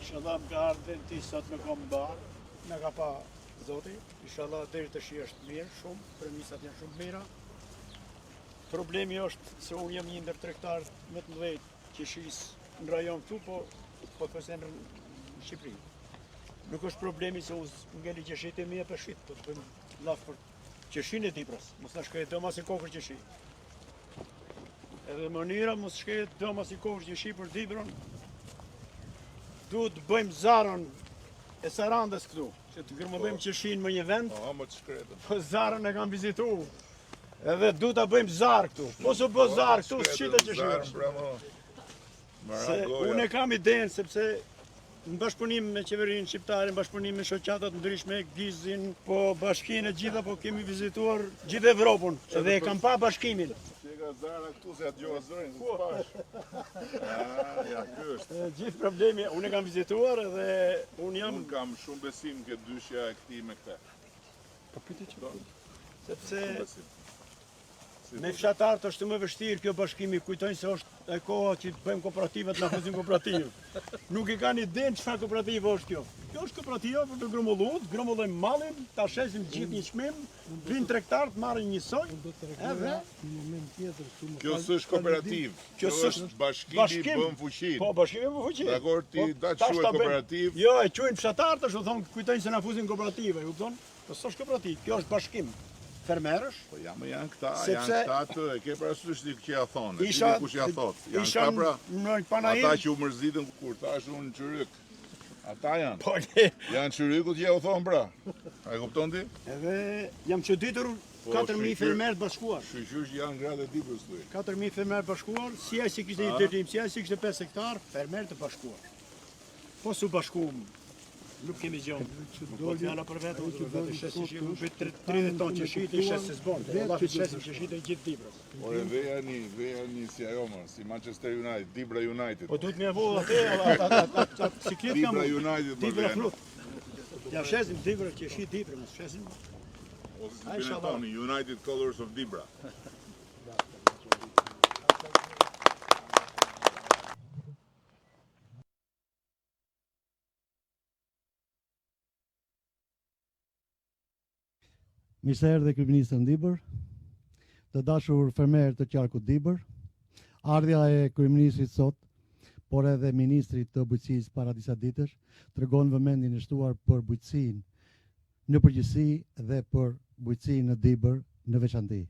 Inshallah më ka ardhur ti sot me kombar, na ka pa zoti. Inshallah deri të shi është mirë shumë, premisat janë shumë mira. Problemi është se unë jam një ndër tregtar më të mëdhenj qeshisë në rajon këtu, po përse në Shqipëri. Nuk është problemi se unë ngeli qeshit e mia për shit, po të bëjmë laf për qeshin e Dibrës. Mos na shkojë doma si kokër qeshi. Edhe mënyra mos shkojë doma si kokër qeshi për Dibrën. Duhet të bëjmë zarën e Sarandës këtu, që të gërmëllojmë qeshin më një vend. Më të shkretën. Po zarën e kam vizitu. Edhe du të bëjmë zarë këtu. Po së bë zarë këtu, s'qita qeshin. Se unë e kam idenë, sepse në bashkëpunim me qeverinë shqiptare, në bashkëpunim me shoqatat ndryshme, Gizin, po bashkinë e gjitha, po kemi vizituar gjithë Evropën. Edhe e kam pa bashkimin. Ka zara këtu se atë gjohë zërin, se s'pash. Ja, ky është. Gjithë problemi, unë e kam vizituar edhe unë jam... Unë kam shumë besim ke dyshja e këti me këte. Po pyte që sepse me fshatarët është më vështirë kjo bashkimi, kujtojnë se është e koha që bëjmë kooperativat në fuzin kooperativë. Nuk i kanë idenë çfarë kooperativë është kjo. Kjo është kooperativa për të grumullut, grumullojmë mallin, ta shesim gjithë një çmim, vinë tregtarët marrin një soj, edhe kjo s'është kooperativë, kjo është bashkimi bën fuqinë. Po, bashkimi bën fuqinë. Dakor, ti da të quhet kooperativë. Jo, e quajnë fshatarët, është thonë kujtojnë se na fuzin kooperativë, e kupton? Po s'është kooperativë, kjo është bashkim. Fermerësh. Po janë këta të, e ke parasysh ti që ja thonë, ti kush ja thot. Janë këta pra, ata që u mërzitën kur thash unë çyryk. Ata janë. Po janë çyrykut që ja u thon pra. A e kupton ti? Edhe jam çuditur 4000 fermerë të bashkuar. Shqyqysh janë gratë e Dibrës thuj. 4000 fermerë bashkuar, si ai si kishte një detyrim, si ai si kishte 5 hektar, fermerë të bashkuar. Po su bashkuam. Nuk kemi gjonë, po t'jala për vetë, vetë shesim që ju bëjt 30 tonë qeshit, i shesim s'bonde, Allah të shesim qeshit e gjithë Dibrës. Ore, veja një si ajo më, si Manchester United, Dibra United. Po duhet me vodhë atë, ciklit kam... Dibra United më veja. Ja shesim Dibra, qeshit Dibra, më shesim... Ose si përne toni, United Colors of Dibra. Mirë erdhe kryeministër Dibër, të dashur fermerë të qarkut Dibër, ardhja e kryeministrit sot, por edhe ministrit të bujqësisë para disa ditësh, tregon vëmendjen e shtuar për bujqësinë në përgjithësi dhe për bujqësinë në Dibër në veçantë.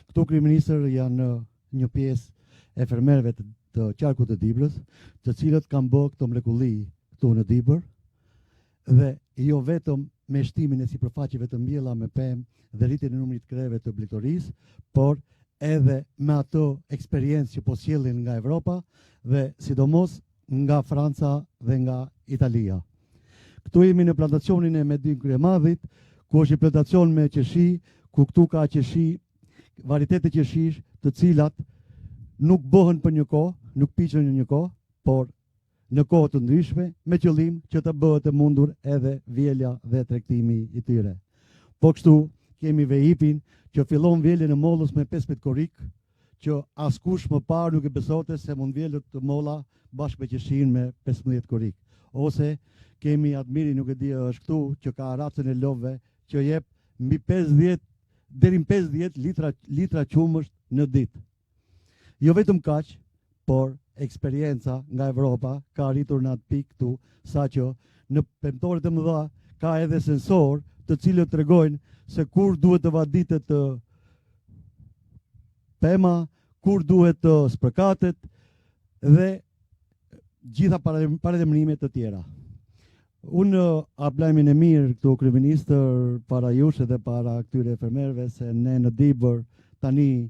Këtu kryeministër janë një pjesë e fermerëve të qarkut të Dibrës, të cilët kanë bërë këto mrekulli këtu në Dibër dhe jo vetëm me shtimin e sipërfaqeve të mbjella me pemë dhe rritjen e numrit kreve të blegtorisë, por edhe me ato eksperiencë që po sjellin nga Evropa dhe sidomos nga Franca dhe nga Italia. Këtu jemi në plantacionin e Medin Kryemadhit, ku është një plantacion me qeshi, ku këtu ka qeshi, varitete qeshish, të cilat nuk bëhen për një kohë, nuk piqen në një kohë, por në kohë të ndryshme, me qëllim që të bëhet e mundur edhe vjelja dhe tregtimi i tyre. Po kështu, kemi vehipin që fillon vjeljen e mollës me 15 korik, që askush më parë nuk e besote se mund vjelët të molla bashkë me qeshin me 15 korik. Ose kemi Admiri, nuk e di është këtu, që ka racën e lopëve, që jep mbi 50 deri në 50 litra qumësht në ditë. Jo vetëm kaq, por eksperienca nga Evropa ka arritur në atë pikë këtu, sa që në pemtoret e mëdha ka edhe sensor të cilët tregojnë se kur duhet të vaditet të pema, kur duhet të sprëkatet dhe gjitha paralajmërime të tjera. Unë ablajmin e mirë këtu kryeministër para jush dhe para këtyre fermerëve se ne në Dibër tani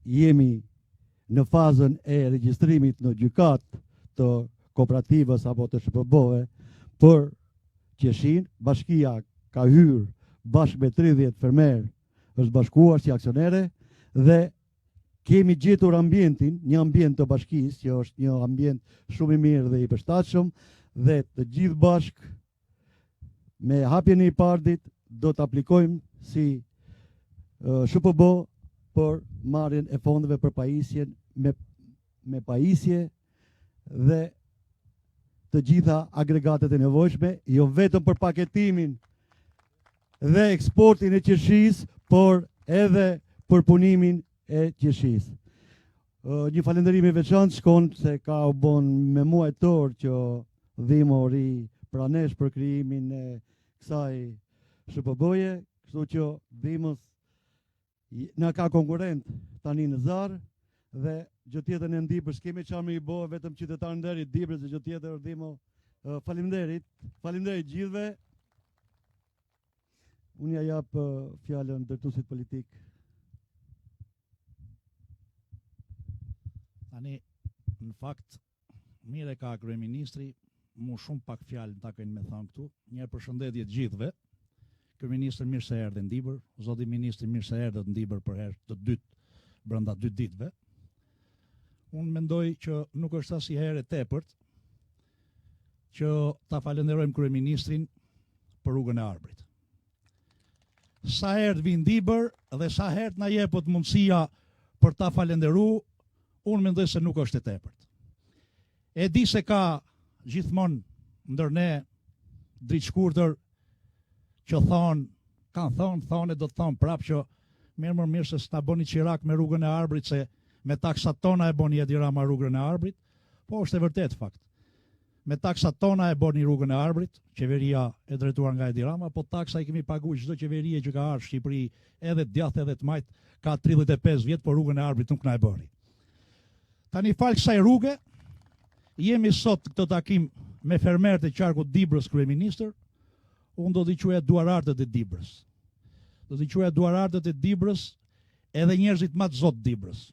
jemi në fazën e regjistrimit në gjykat të kooperativës apo të SHPB-ve për qeshin. Bashkia ka hyrë bashkë me 30 fermerë, është bashkuar si aksionere dhe kemi gjetur ambientin, një ambient të bashkisë që është një ambient shumë i mirë dhe i përshtatshëm dhe të gjithë bashkë me hapjen e IPARD-it do të aplikojmë si SHPB për marrjen e fondeve për pajisjen me pajisje dhe të gjitha agregatet e nevojshme, jo vetëm për paketimin dhe eksportin e qeshis, por edhe për punimin e qeshis. Një falënderim i veçantë shkon se ka u bon me muajtor që Dhimo ri pranesh për krijimin e kësaj SHPB-je, kështu që Dhimos na ka konkurrent tani në Zarë dhe gjë tjetër në Dibrës kemi çfarë më i bë vetëm qytetar nderit Dibrës dhe gjë tjetër Dhimo. Faleminderit gjithëve. Unë ja jap fjalën ndërtuesit politik. Tani, në fakt, mire ka kryeministri, mu shumë pak fjalë ta keni me thënë këtu. Një përshëndetje të gjithëve. Kryeministri mirë se erdhi në Dibër, zoti ministri mirë se erdhët në Dibër për herë të dytë brenda 2 ditëve. Unë mendoj që nuk është asnjëherë e tepërt që ta falenderojmë kryeministrin për rrugën e Arbrit. Sa herë vinë Dibër dhe sa herë na jepet mundësia për ta falenderuar, unë mendoj se nuk është e tepërt. E di se ka gjithmonë ndër ne dritë shkurtër që thonë e do të thonë prapë që mirë se s'ta bëni qirak me rrugën e Arbrit, se me taksat tona e boni Edi Rama rrugën e Arbrit, po është e vërtet fakt. Me taksat tona e boni rrugën e Arbrit, qeveria e drejtuar nga Edi Rama, po taksa i kemi paguar çdo qeverie që ka ardhur në Shqipëri, edhe djathtë edhe të majt, ka 35 vjet, por rrugën e Arbrit nuk na e bëri. Tani fal kësaj rruge, jemi sot këtë takim me fermerët e qarkut Dibrës kryeministër, unë do t'i quaja duarartët e Dibrës. Do t'i quaja duarartët e Dibrës edhe njerëzit më të zotë Dibrës.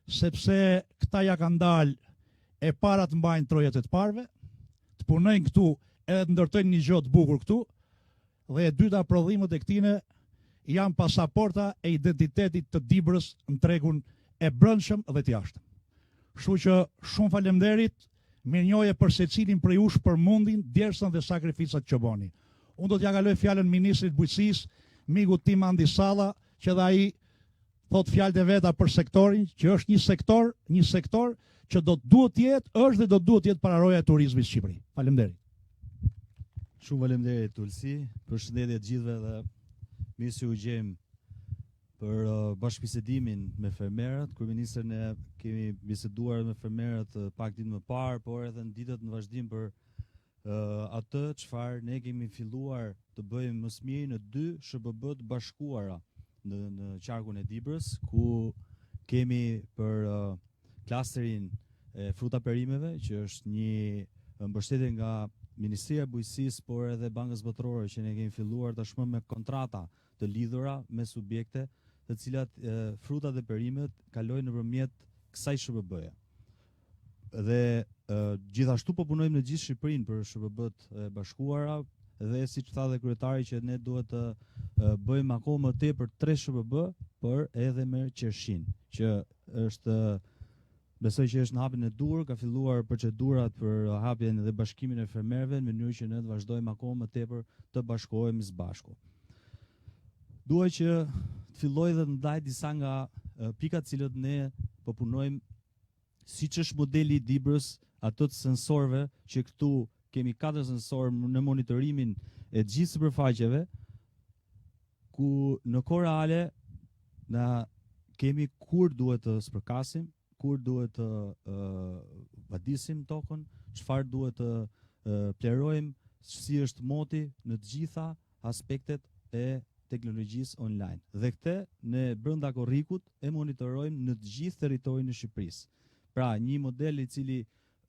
Sepse këta ja kanë dalë e para të mbajnë trojet e të parve, të punojnë këtu edhe të ndërtojnë një gjë të bukur këtu, dhe e dyta prodhimet e këtine janë pasaporta e identitetit të Dibrës në tregun e brendshëm dhe të jashtëm. Kështu që shumë faleminderit, mirënjohje për secilin prej jush për mundin, djersën dhe sakrificat që boni. Unë do t'ja kaloj fjalën ministrit bujqësisë, miku tim Andi Salla, që dhe ai thot fjalët e veta për sektorin, që është një sektor që është dhe do duhet jetë pararoja e turizmit në Shqipëri. Faleminderit. Shumë faleminderit Tulsi, përshëndetje të gjithëve dhe mirë se u gjejmë për bashkëbisedimin me fermerët. Kryeministër, ne kemi biseduar me fermerët pak ditë më parë, por edhe në ditët në vazhdim për atë çfarë ne kemi filluar të bëjmë më së miri në 2 SHPB të bashkuara në qarkun e Dibrës, ku kemi për klasterin e fruta perimeve, që është një mbështetje nga Ministria e Bujqësisë, por edhe Bankës Botërore, që ne kemi filluar tashmë me kontrata të lidhura me subjekte, të cilat frutat dhe perimet kalojnë nëpërmjet kësaj SHPB-je. Dhe gjithashtu po punojmë në gjithë Shqipërinë për SHPB-t e bashkuara, dhe siç tha dhe kryetari që ne duhet të bëjmë akoma më tepër 3 SHPB, por edhe me Qershin, që është besoj që është në hapjen e dur, ka filluar procedurat për hapjen dhe bashkimin e fermerëve në mënyrë që ne të vazhdojmë akoma më tepër të bashkohemi së bashku. Dua që të filloj dhe të ndaj disa nga pikat cilët ne po punojmë, siç është modeli i Dibrës, ato të sensorëve, që këtu kemi 4 sensorë në monitorimin e gjithë sipërfaqeve, ku në kohë reale na kemi kur duhet të spërkasim, kur duhet të vadisim tokën, çfarë duhet të plerojmë, si është moti në të gjitha aspektet e teknologjisë online. Dhe këtë ne brenda korrikut e monitorojmë në të gjithë territorin e Shqipërisë. Pra, një model i cili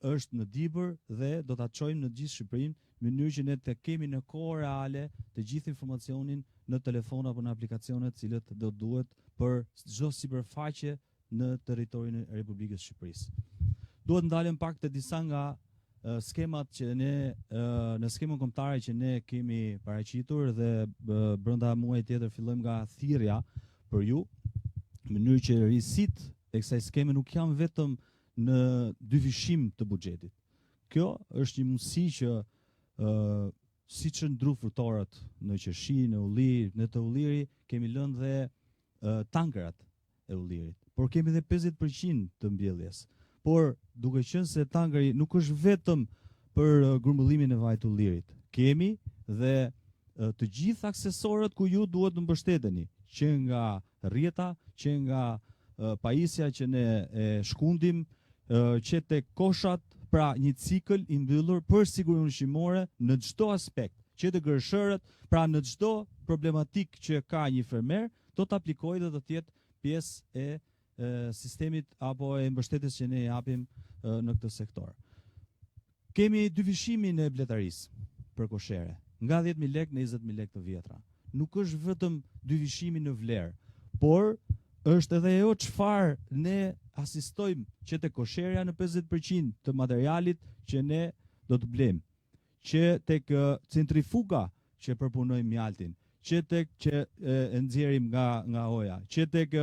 është në Dibër dhe do ta çojmë në gjithë Shqipërinë, në mënyrë që ne të kemi në kohë reale të gjithë informacionin në telefon apo në aplikacione të cilët do duhet për çdo sipërfaqe në territorin e Republikës Shqipërisë. Duhet ndalem pak te disa nga skemat që ne në skemën kombëtare që ne kemi paraqitur, dhe brenda muajit tjetër fillojmë nga thirrja për ju, në mënyrë që risit e kësaj skeme nuk janë vetëm në dyfishim të buxhetit. Kjo është një mundësi që siç në dru frutorët në Qershi, në Ullir, në të Ulliri kemi lënë dhe tankerat e Ullirit, por kemi dhe 50% të mbjelljes. Por duke qenë se tankeri nuk është vetëm për grumbullimin e vajit të lirit. Kemi dhe të gjithë aksesorët ku ju duhet të mbështeteni, që nga rrjeta, që nga pajisja që ne e shkundim, që tek koshat, pra një cikël i mbyllur për sigurinë ushqimore në çdo aspekt, që të gërshërët, pra në çdo problematik që ka një fermer, do të aplikojë dhe do të jetë pjesë e sistemit apo e mbështetjes që ne japim në këtë sektor. Kemi dyfishimin e bletarisë për koshere, nga 10.000 lekë në 20.000 lekë të vjetra. Nuk është vetëm dyfishimi në vlerë, por është edhe ajo çfarë ne asistojmë që të kosherja në 50% të materialit që ne do të blejmë, që tek centrifuga që përpunojmë mjaltin, që tek që e nxjerrim nga oja, që tek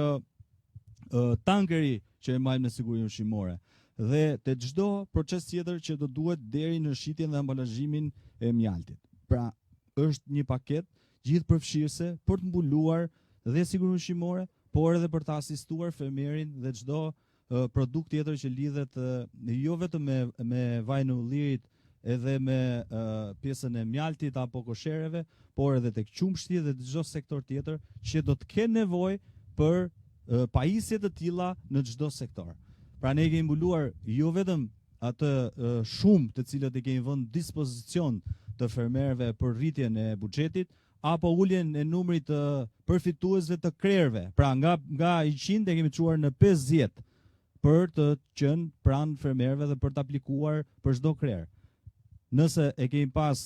tankeri që e majmë në sigurinë ushqimore, dhe te çdo proces tjetër që do duhet deri në shitjen dhe ambalazhimin e mjaltit. Pra, është një paketë gjithëpërfshirëse për të mbuluar dhe sigurinë ushqimore, por edhe për të asistuar fermerin dhe çdo produkt tjetër që lidhet jo vetëm me vajin e ullirit, edhe me pjesën e mjaltit apo koshereve, por edhe tek qumshti dhe çdo sektor tjetër që do të kenë nevojë për pajisje të tilla në çdo sektor. Pra ne kemi mbuluar jo vetëm atë shumë të cilët e kemi vënë dispozicion të fermerëve për rritjen e buxhetit, apo uljen e numrit të përfituesve të krerëve. Pra nga 100 e kemi çuar në 50 për të qenë pranë fermerëve dhe për të aplikuar për çdo krerë. Nëse e kemi pas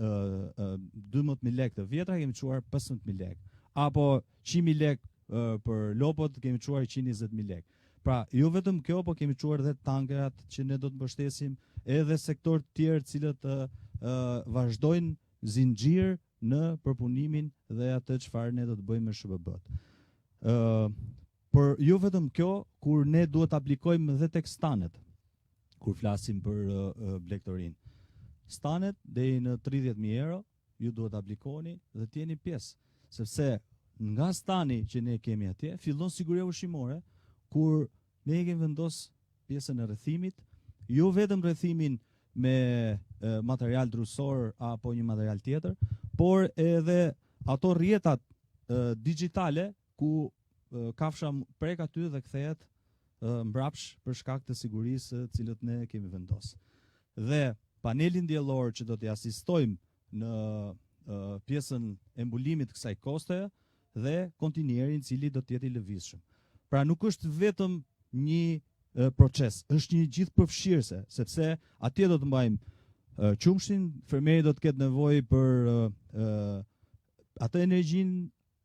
12.000 lekë të vjetra, kemi çuar 15.000 lekë. Apo 100.000 lekë për lopot, kemi çuar 120.000 lekë. Pra, jo vetëm kjo, po kemi çuar edhe tankerat që ne do të mbështesim, edhe sektor të tjerë cilët vazhdojnë zinxhir në përpunimin dhe atë çfarë ne do të bëjmë me SHBB-t. Por jo vetëm kjo, kur ne duhet aplikojmë edhe tek stanet, kur flasim për blegtorinë. Stanet deri në 30.000 euro ju duhet aplikoni dhe të jeni pjesë, sepse nga stani që ne kemi atje fillon siguria ushqimore, kur ne kemi vendos pjesën e rrethimit, jo vetëm rrethimin me material drusor apo një material tjetër, por edhe ato rrjetat digjitale ku kafsha prek aty dhe kthehet mbrapsh për shkak të sigurisë cilët ne kemi vendosur. Dhe panelin diellor që do t'i asistojmë në pjesën e mbulimit kësaj kosteje dhe kontinierin cili do t'jetë i lëvizshëm. Pra nuk është vetëm një proces, është një gjithëpërfshirëse, sepse atje do të mbajmë qumshin, fermeri do të ketë nevojë për atë energjinë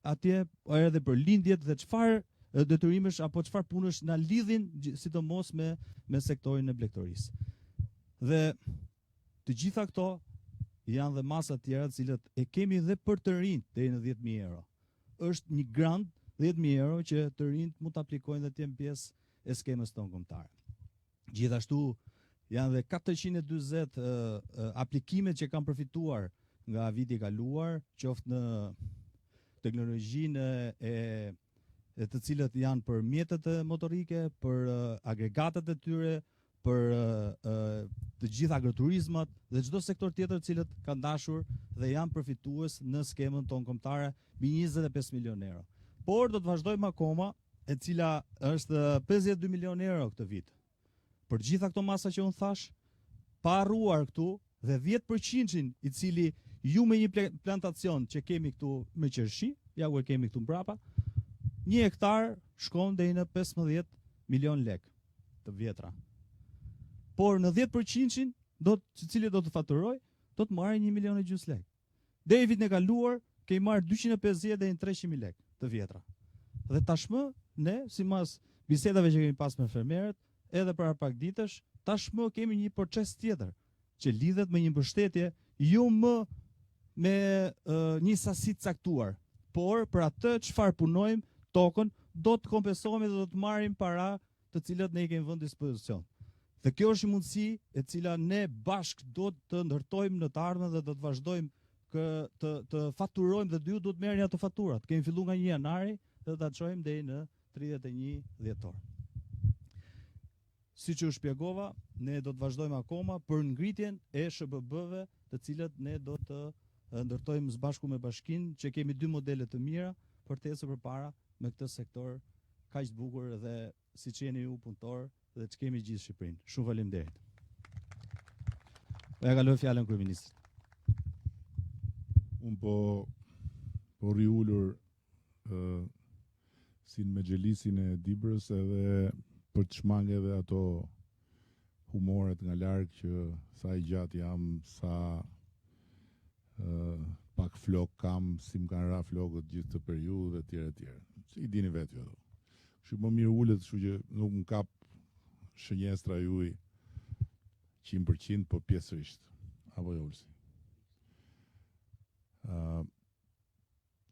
atje, edhe për lindjet dhe çfarë detyrimesh apo çfarë punësh na lidhin sidomos me sektorin e blegtorisë. Dhe të gjitha këto janë dhe masa të tjera të cilët e kemi dhe për të rinjt deri në 10.000 euro. Është një grant 10.000 euro që të rinjt mund të aplikojnë dhe të jenë pjesë e skemës tonë kombëtare. Gjithashtu janë dhe 440 aplikimet që kanë përfituar nga viti i kaluar, qoftë në teknologjinë e të cilët janë për mjetet motorike, për agregatet e tyre, për të gjitha agroturizmat dhe çdo sektor tjetër të cilët kanë dashur dhe janë përfitues në skemën tonë kombëtare mbi 25 milion euro. Por do të vazhdojmë akoma, e cila është 52 milion euro këtë vit. Për gjitha këto masa që unë thash, pa harruar këtu dhe 10% i cili ju me një plantacion që kemi këtu me qershi, ja ku e kemi këtu mbrapa, 1 hektar shkon deri në 15 milion lekë të vjetra. Por në 10% cili do të faturoj, do të marrë 1,5 milion lekë. Deri vitin e kaluar, kemi marrë 250 deri në 300.000 lekë të vjetra. Dhe tashmë, ne, sipas bisedave që kemi pas me fermerët, edhe para pak ditësh, tashmë kemi një proces tjetër, që lidhet me një mbështetje jo më me një sasi të caktuar, por për atë çfarë punojmë tokën, do të kompensohemi dhe do të marrim para të cilët ne i kemi vënë dispozicion. Dhe kjo është një mundësi e cila ne bashkë do të ndërtojmë në të ardhmen dhe do të vazhdojmë të faturojmë dhe ju do të merrni ato faturat. Kemi filluar nga 1 janari dhe ta çojmë deri në 31 dhjetor. siç u shpjegova, ne do të vazhdojmë akoma për ngritjen e SHBB-ve, të cilët ne do të ndërtojmë së bashku me Bashkinë, që kemi 2 modele të mira për të ecur përpara me këtë sektor kaq të bukur dhe siç jeni ju punëtor dhe që kemi gjithë Shqipërinë. Shumë faleminderit. Ja kaloj fjalën kryeministrit. Unë po riullur si në Mexhelisin e Dibrës edhe për të shmange edhe ato humoret nga larkë që sa i gjatë jam, sa pak flok kam, si më kanë ra flokët gjithë të periudhë dhe tjere tjere. I dini vetë jo. Kështu më mirë ullet, kështu që nuk më kap shënjestra juj 100%, po pjesërisht. Apo jo ulsi.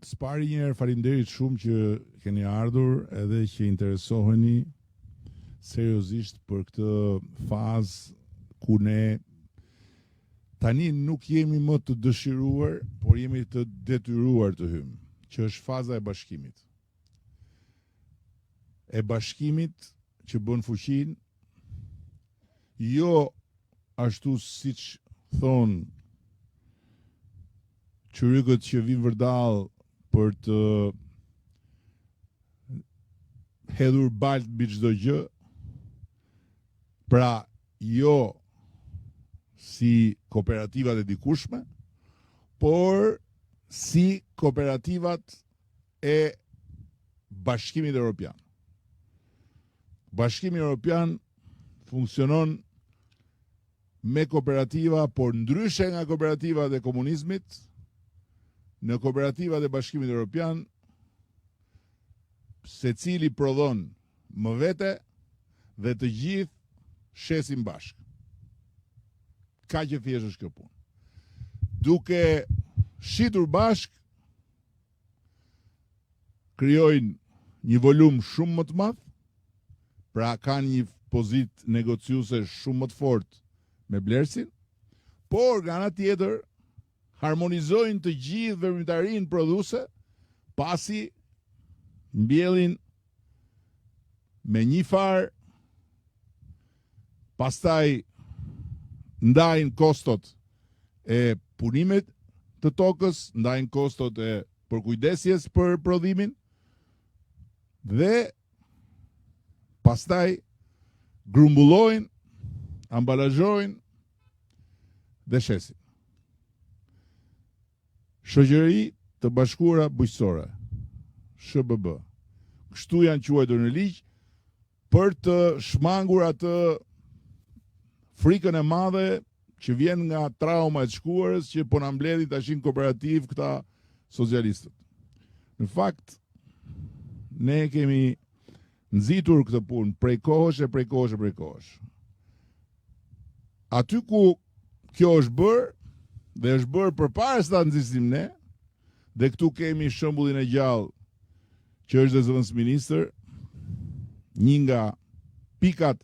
Spari njerë faleminderit shumë që keni ardhur edhe që interesoheni seriozisht për këtë fazë ku ne tani nuk jemi më të dëshiruar, por jemi të detyruar të hymë, që është faza e bashkimit. E bashkimit që bën fuqinë, jo ashtu siç thonë qyrykët që vinë vërdall për të hedhur balt mbi çdo gjë, pra jo si kooperativat e dikushme, por si kooperativat e Bashkimit Evropian. Bashkimi Evropian funksionon me kooperativa, por ndryshe nga kooperativat e komunizmit, në kooperativat e Bashkimit Evropian, secili prodhon më vete dhe të gjithë shesin bashkë. Ka që thjesht është kjo punë. Duke shitur bashkë, krijojnë një volum shumë më të madh, pra kanë një pozitë negociuese shumë më të fortë me blersin, por nga ana tjetër harmonizojnë të gjithë veprimtarinë prodhuese, pasi mbjellin me një farë, pastaj ndajnë kostot e punimit të tokës, ndajnë kostot e përkujdesjes për prodhimin, dhe pastaj grumbullojnë, ambalazhojnë dhe shesin. Shoqëri të Bashkuara Bujqësore, SHBB. Kështu janë quajtur në ligj për të shmangur atë frikën e madhe që vjen nga trauma e të shkuarës, që po na mbledhi tashin kooperativ këta socialistët. Në fakt, ne kemi nxitur këtë punë prej kohësh. Aty ku kjo është bërë, dhe është bërë përpara se ta nxisim ne, dhe këtu kemi shembullin e gjallë që është dhe zëvendës ministër, një nga pikat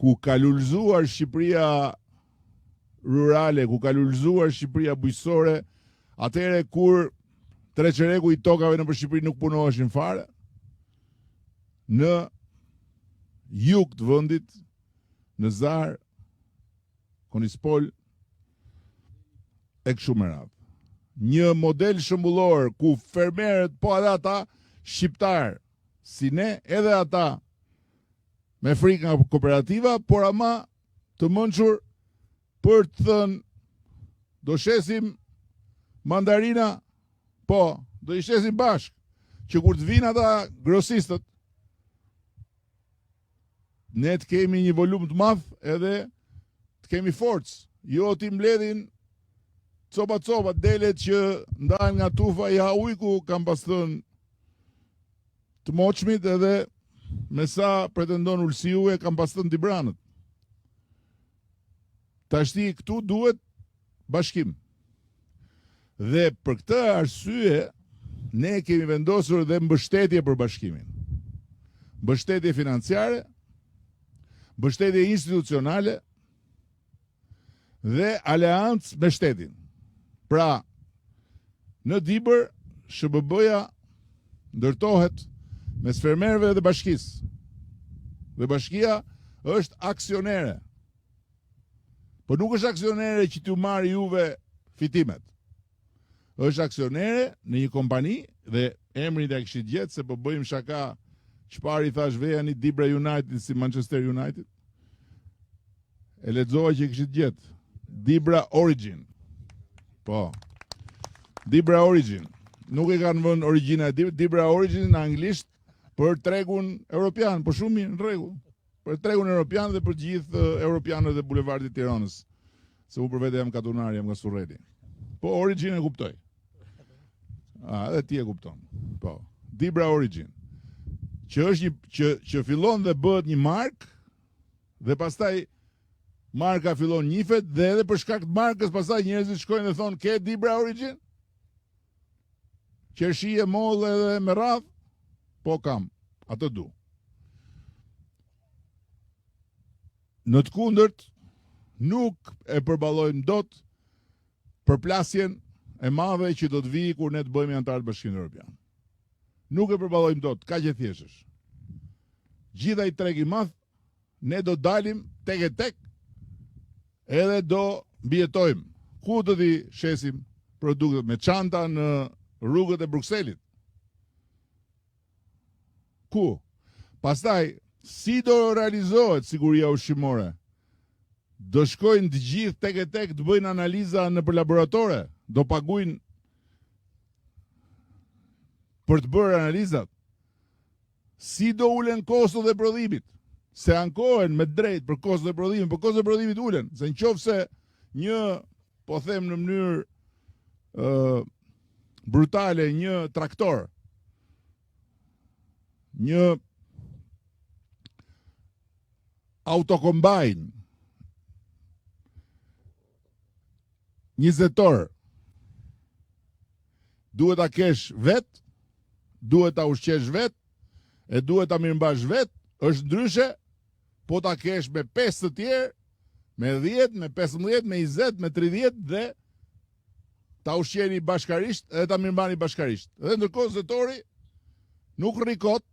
ku ka lulëzuar Shqipëria rurale, ku ka lulëzuar Shqipëria bujqësore, atëherë kur treqereku i tokave nëpër Shqipëri nuk punoheshin fare, në jug të vendit, në Zar, Konispol, e kështu me radhë. Një model shembullor ku fermerët, po edhe ata shqiptar, si ne, edhe ata me frikë nga kooperativa, por ama të mençur për të thënë do shesim mandarina, po, do i shesim bashkë, që kur të vinë ata grosistët, ne të kemi një volum të madh edhe të kemi forcë, jo ti mbledhin copa delet që ndahen nga tufa i ha ujku, kam pas thënë të moçmit, edhe me sa pretendon Ulsiu e kam pas thënë Tibranët. Tashti këtu duhet bashkim. Dhe për këtë arsye ne kemi vendosur dhe mbështetje për bashkimin. Mbështetje financiare, mbështetje institucionale dhe aleancë me shtetin. Pra, në Dibër, SHBB-ja ndërtohet mes fermerëve dhe bashkisë. Dhe bashkia është aksionere. Po nuk është aksionere që t'ju marrë juve fitimet. Është aksionere në një kompani dhe emrin e kishit gjetë se po bëjmë shaka çfarë i thash vejani Dibra United si Manchester United. E lexova që kishit gjetë Dibra Origin. Po. Dibra Origin. Nuk e kanë vënë origjina e Dibra Origin në anglisht për tregun europian, po shumë mirë, në rregull. Për tregun europian dhe për gjithë europianët e bulevardit Tiranës. Se u për vete jam katunar, jam nga Surreti. Po Origin e kuptoj. Edhe ti e kupton. Po. Dibra Origin. Që është që fillon dhe bëhet një markë dhe pastaj marka fillon njifet dhe edhe për shkak të markës pastaj njerëzit shkojnë dhe thonë ke Dibra Origin? Qershi e mollë edhe me radh? Po kam, atë du. Në të kundërt, nuk e përballojmë dot përplasjen e madhe që do të vijë kur ne të bëhemi antarë të Bashkimit Evropian. Nuk e përballojmë dot, kaq e thjeshtë është. Gjithaj treg i madh, ne do dalim tek e tek, edhe do mbijetojmë. Ku do t'i shesim produktet me çanta në rrugët e Brukselit? Ku? Pastaj, si do realizohet siguria ushqimore? Do shkojnë të gjithë tek e tek të bëjnë analiza në për laboratore? Do paguajnë për të bërë analizat? Si do ulen kostot e prodhimit? Se ankohen me drejt për kostot e prodhimit, për kostot e prodhimit ulen. Se në qofë se një, po them në mënyrë brutale, një traktor, një autokombajn, një zetor, duhet ta kesh vet, duhet ta ushqesh vet, e duhet ta mirëmbash vet, është ndryshe po ta kesh me 5 të tjerë, me 10, me 15, me 20, me 30 dhe ta ushqeni bashkarisht dhe ta mirëmbani bashkarisht. Dhe ndërkohë zetori nuk rrikot,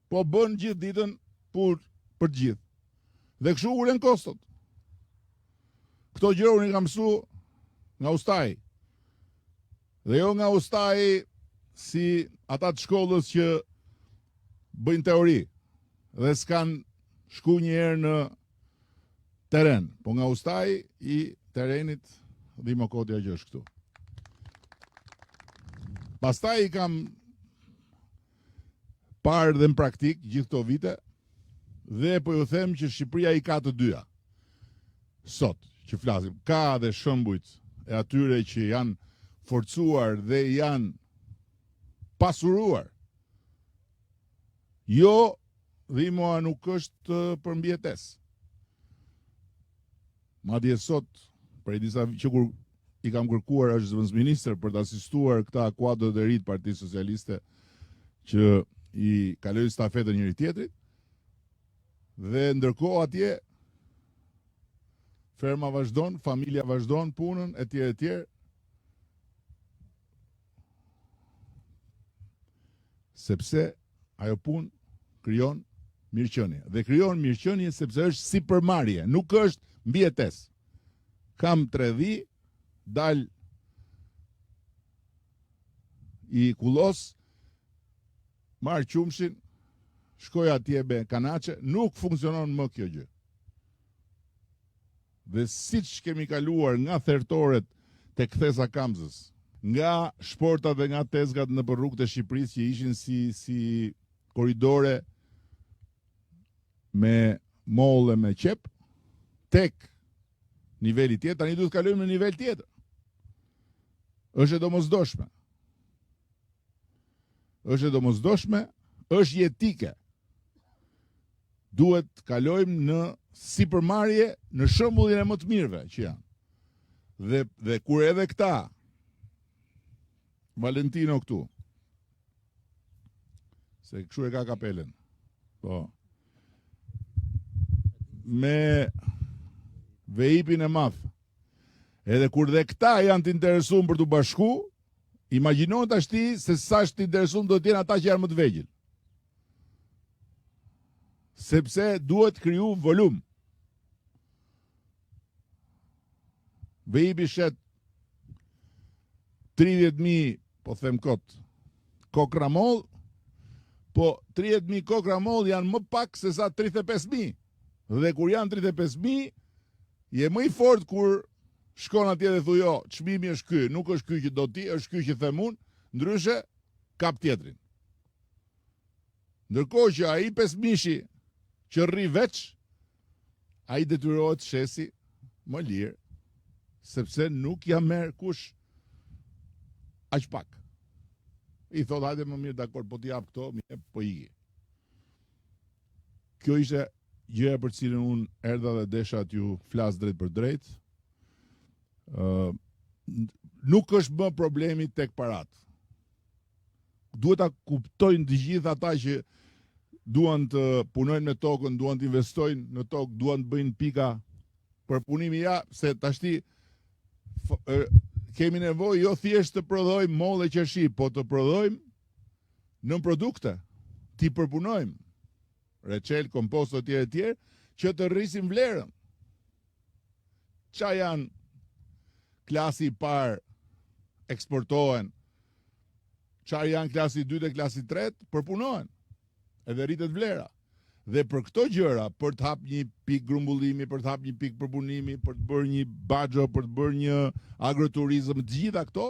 po bën gjithë ditën për gjithë. Dhe kështu ulen kostot. Këto gjëra unë i kam mësu nga ustaj. Dhe jo nga ustaj si ata të shkollës që bëjnë teori dhe s'kan shku një herë në teren, po nga ustaj i terenit Dhimo Kotja që është këtu. Pastaj i kam parë dhe në praktik gjithë këto vite dhe po ju them që Shqipëria i ka të dyja. Sot që flasim, ka dhe shëmbujt e atyre që janë forcuar dhe janë pasuruar. Jo, Dhimoa nuk është për mbjetes. Madje sot, prej disa që kur i kam kërkuar është zëvendësministër për të asistuar këta kuadrët e ri të Partisë Socialiste që i kalojnë stafetën njëri tjetrit, dhe ndërkohë atje ferma vazhdon, familja vazhdon punën e tjerë, sepse ajo punë krijon mirëqenie. Dhe krijon mirëqenie sepse është sipërmarrje, nuk është mbietes. Kam 3 dhi, dal i kullos, marr qumshin, shkoj atje me kanaçe, nuk funksionon më kjo gjë. Dhe siç kemi kaluar nga thertoret tek kthesa Kamzës, nga shportat dhe nga tezgat në rrugët e Shqipërisë që ishin si korridore me molle me qep, tek niveli tjetër, tani duhet kalojmë në nivel tjetër. Është e domosdoshme. Është e domosdoshme, është jetike. Duhet kalojmë në sipërmarrje në shembullin e më të mirëve që janë. Dhe kur edhe këta Valentino këtu, se kështu e ka kapelen, po, me vejipin e madh, edhe kur dhe këta janë të interesuar për të bashku, imagjino të ashti se sa është të interesuar do t'jenë ata që janë më të vegjël. sepse duhet kriju volum. Vejibi shet 30.000, po them kot, kokra moll, po 30.000 kokra moll janë më pak se sa 35.000. Dhe kur janë 35.000, je më i fort kur shkon atje dhe thuj, jo, çmimi është ky, nuk është ky që do ti, është ky që them unë, ndryshe kap tjetrin. Ndërkohë që ai 5.000-shi që rri veç, ai detyrohet shesi më lirë, sepse nuk ja merr kush aq pak. I thot, hajde më mirë, dakor, po t'i jap këto, mirë, po i. Kjo ishte gjëja për cilën unë erdha dhe desha t'ju flas drejt për drejt. Nuk është më problemi tek parat. Duhet ta kuptojnë të gjithë ata që duan të punojnë me tokën, duan të investojnë në tokë, duan të bëjnë pika për punimi, ja, se tashti kemi nevojë jo thjesht të prodhojmë mollë e qershi, po të prodhojmë në produkte, t'i përpunojmë, reçel, kompost e tjerë, që të rrisim vlerën. Qa janë klasi i parë eksportohen, qa janë klasi 2 dhe klasi 3, përpunohen, edhe rritet vlera. Dhe për këto gjëra, për të hap një pik grumbullimi, për të hap një pik përpunimi, për të bërë një baxho, për të bërë një agroturizëm, të gjitha këto,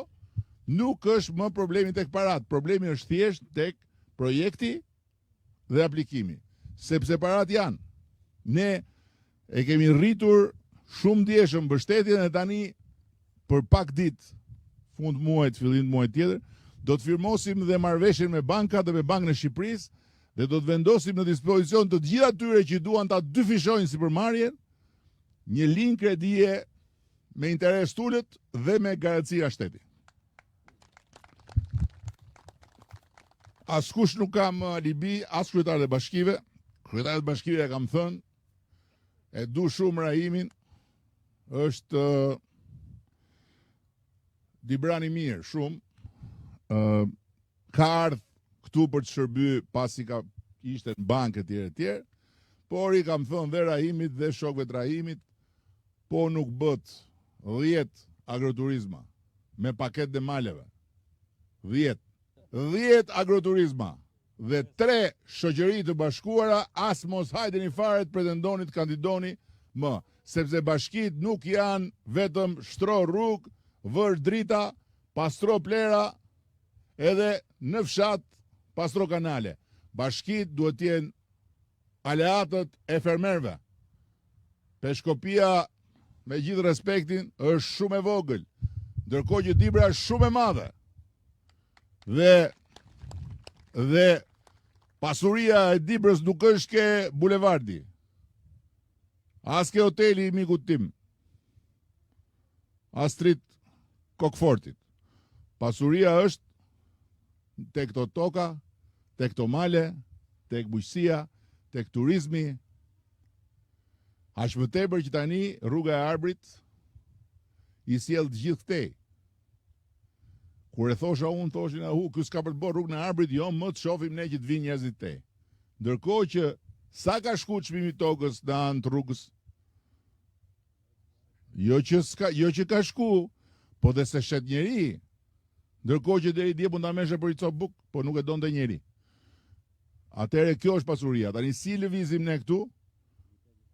nuk është më problemi tek parat. Problemi është thjesht tek projekti dhe aplikimi. Sepse parat janë. Ne e kemi rritur shumë ndjeshëm mbështetjen e tani për pak ditë, fund muajit, fillim të muajit tjetër, do të firmosim dhe marrëveshjen me bankat dhe me Bankën e Shqipërisë, dhe do të vendosim në dispozicion të gjitha tyre që duan ta dyfishojnë sipërmarrjen, një linjë kredie me interes tulët dhe me garancia shteti. Askush nuk ka më alibi, as kryetarët e bashkive. Kryetarët e bashkive e kam thënë, e du shumë Rahimin, është dibrani mirë, shumë, ka ardhë këtu për të shërby pasi ka ishte në bankë etj, por i kam thënë dhe Rahimit dhe shokëve të Rahimit, po nuk bët 10 agroturizma me paket dhe maleve. 10 agroturizma dhe 3 shoqëri të bashkuara, as mos hajdeni fare të pretendoni të kandidoni më, sepse bashkit nuk janë vetëm shtro rrugë, vër drita, pastro plera, edhe në fshat pastro kanale. Bashkit duhet t'jenë aleatët e fermerve. Peshkopia, me gjithë respektin, është shumë e vogël, ndërkohë që Dibra është shumë e madhe. Dhe pasuria e Dibrës nuk është ke bulevardi, as ke hoteli i mikut tim, as street Kokfortit. Pasuria është tek këto toka, tek këto male, tek bujqësia, tek turizmi. Aq më tepër që tani rruga e Arbrit i sjell të gjithë këtej. Kur e thosha unë, thoshin ky s'ka për të bërë rrugën e Arbrit, jo, më të shohim ne që të vinë njerëzit këtej. Ndërkohë që sa ka shku çmimi i tokës në anë të rrugës, jo që ka shku, po dhe se shet njeri. Ndërkohë që deri dje mund ta meshe për i copë buk, po nuk e donte njeri. Atëherë kjo është pasuria. Tani si lëvizim ne këtu?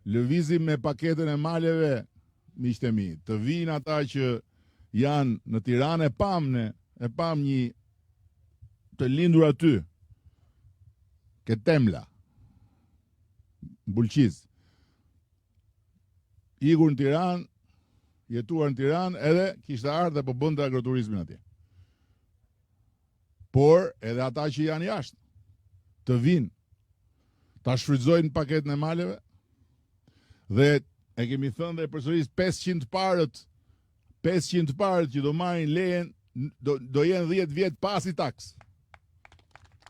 Lëvizim me paketën e maleve, miqtë mi. Të vinë ata që janë në Tiranë, e pam një të lindur aty, ke Temla, Bulqiz. Ikur në Tiranë, jetuar në Tiranë, edhe kishte ardhur dhe po bënte agroturizmin atje. Por edhe ata që janë jashtë, të vinë, ta shfrytëzojnë paketën e maleve, dhe e kemi thënë dhe përsëris 500 parët që do marrin lejen, do jenë 10 vjet pasi taks.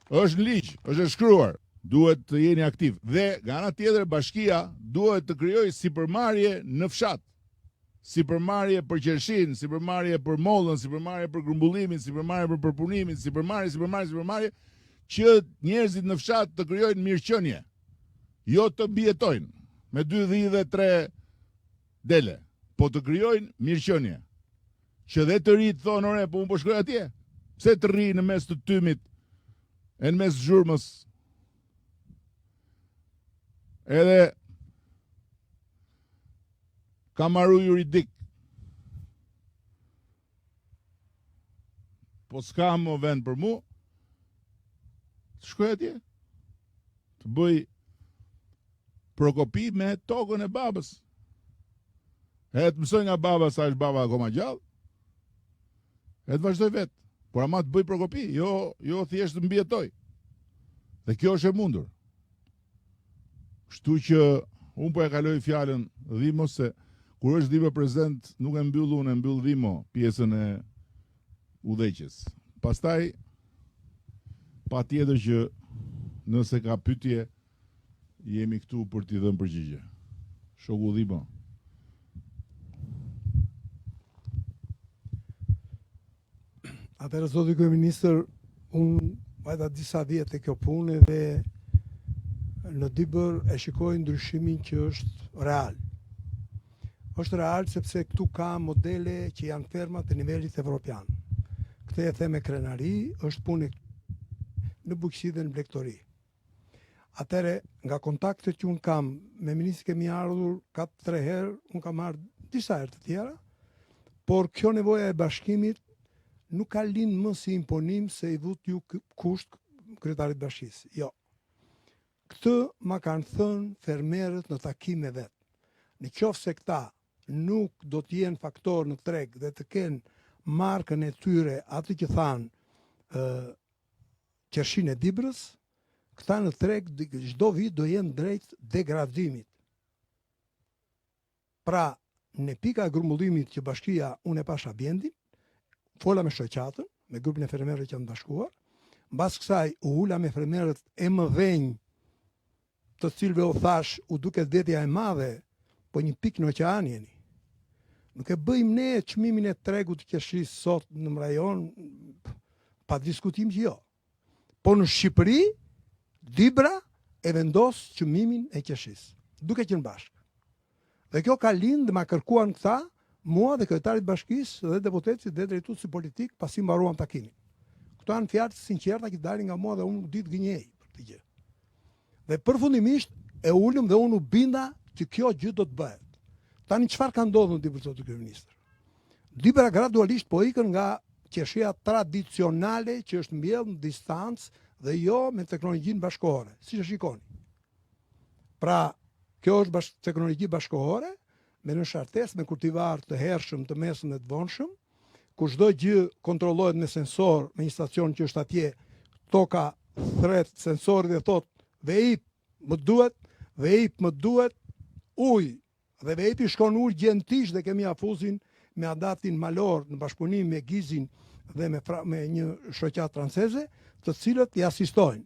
Është në ligj, është e shkruar, duhet të jeni aktiv. Dhe nga ana tjetër bashkia duhet të krijojë sipërmarrje në fshat. Sipërmarrje për qershin, sipërmarrje për mollën, sipërmarrje për grumbullimin, sipërmarrje për përpunimin, sipërmarrje, që njerëzit në fshat të krijojnë mirëqenie. Jo të mbijetojnë me 2 dhë dhe 3 dele, po të krijojnë mirëqenie. Që dhe të ri të thonë, ore, po unë po shkoj atje. Pse të rri në mes të tymit, e në mes zhurmës. Edhe ka marru juridik. Po s'ka më vend për mu, të shkoj atje. Të bëj prokopi me tokën e babës. E të mësoj nga baba sa është baba akoma gjallë. E të vazhdoj vetë. Por ama të bëj prokopi, jo thjesht të mbijetoj. Dhe kjo është e mundur. Kështu që unë po e kaloj fjalën Dhimo se kur është Dhimo prezent nuk e mbyll unë, e mbyll Dhimo pjesën e udhëheqjes. Pastaj patjetër që nëse ka pyetje jemi këtu për t'i dhënë përgjigje. Shoku Dhimo. Atëherë, zoti kryeministër, unë vajta disa vjet e kjo punë dhe në Dibër e shikoj ndryshimin që është real. Është real sepse këtu ka modele që janë ferma të nivelit evropian. Këtë e the me krenari, është punë në bukësi dhe në blegtori. Atëherë, nga kontaktet që unë kam me ministrin kemi ardhur 4 herë, unë kam marrë disa herë të tjera, por kjo nevoja e bashkimit nuk ka lind më si imponim se i vut ju kusht kryetarit bashkisë. Jo. Këtë ma kanë thënë fermerët në takime vetë. Në qoftë se këta nuk do të jenë faktor në treg dhe të kenë markën e tyre atë që thanë qershin e Dibrës, këta në treg çdo vit do jenë drejt degradimit. Pra, në pika e grumbullimit që bashkia unë e pasha bjendin, fola me shoqatën, me grupin e fermerëve që janë bashkuar, mbas kësaj u ula me fermerët e mëdhenj, të cilëve u thash u duket vetja e madhe, po një pikë në oqean jeni. Nuk e bëjmë ne çmimin e tregut të qershisë sot në rajon, pa diskutim që jo. Po në Shqipëri, Dibra e vendos çmimin e qershisë, duke qenë bashkë. Dhe kjo ka lind dhe ma kërkuan këta, mua dhe kryetarit bashkisë dhe deputetësit dhe drejtuesi politik pasi mbaruam takimin. Këto janë fjalë të sinqerta që dalin nga mua dhe unë nuk di të gënjej për këtë gjë. Dhe përfundimisht e ulëm dhe unë u binda që kjo gjë do të bëhet. Tani çfarë ka ndodhur në Dibër, zoti kryeministër? Dibra gradualisht po ikën nga qershia tradicionale që është mbjellë në distancë dhe jo me teknologjinë bashkëkohore, siç e shikoni. Pra, kjo është teknologji bashkëkohore, me në shartes, me kultivar të hershëm, të mesëm dhe të vonshëm, ku çdo gjë kontrollohet me sensor, me një stacion që është atje, toka thret sensorit dhe thot, veip më duhet ujë, dhe veipi shkon urgjentisht dhe kemi afuzin me adatin malor në bashkëpunim me Gizin dhe me një shoqat franceze, të cilët i asistojnë.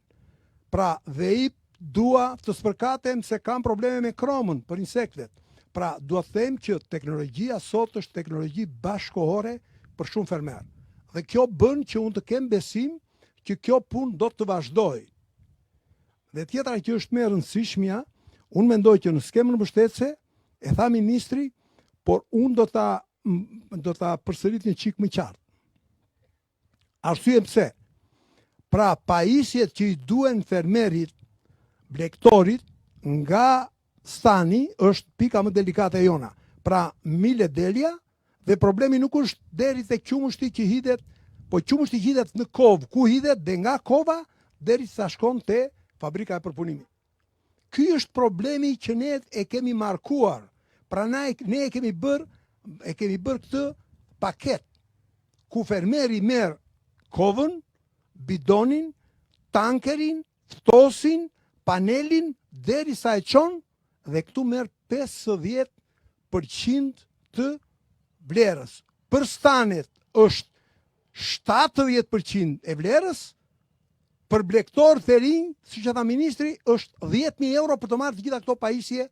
Pra, veip dua të spërkatem se kam probleme me kromën për insektet. Pra, duhet të them që teknologjia sot është teknologji bashkëkohore për shumë fermer. Dhe kjo bën që unë të kem besim që kjo punë do të vazhdoj. Dhe tjetra që është më e rëndësishmja, unë mendoj që në skemën mbështetëse, e tha ministri, por unë do ta përsërit një çik më qartë. Arsye pse? Pra, pajisjet që i duhen fermerit, blegtorit, nga stani është pika më delikate e jona. Pra, mile delja dhe problemi nuk është deri te qumështi që hidhet, po qumështi hidhet në kovë, ku hidhet dhe nga kova deri sa shkon te fabrika e përpunimit. Ky është problemi që ne e kemi markuar. Pra ne e kemi bërë këtë paket ku fermeri merr kovën, bidonin, tankerin, ftosin, panelin deri sa e çon dhe këtu merr 50% të vlerës. Për stanet është 70% e vlerës, për blegtor të rinj, siç e tha ministri, është 10.000 euro për të marrë të gjitha këto pajisje,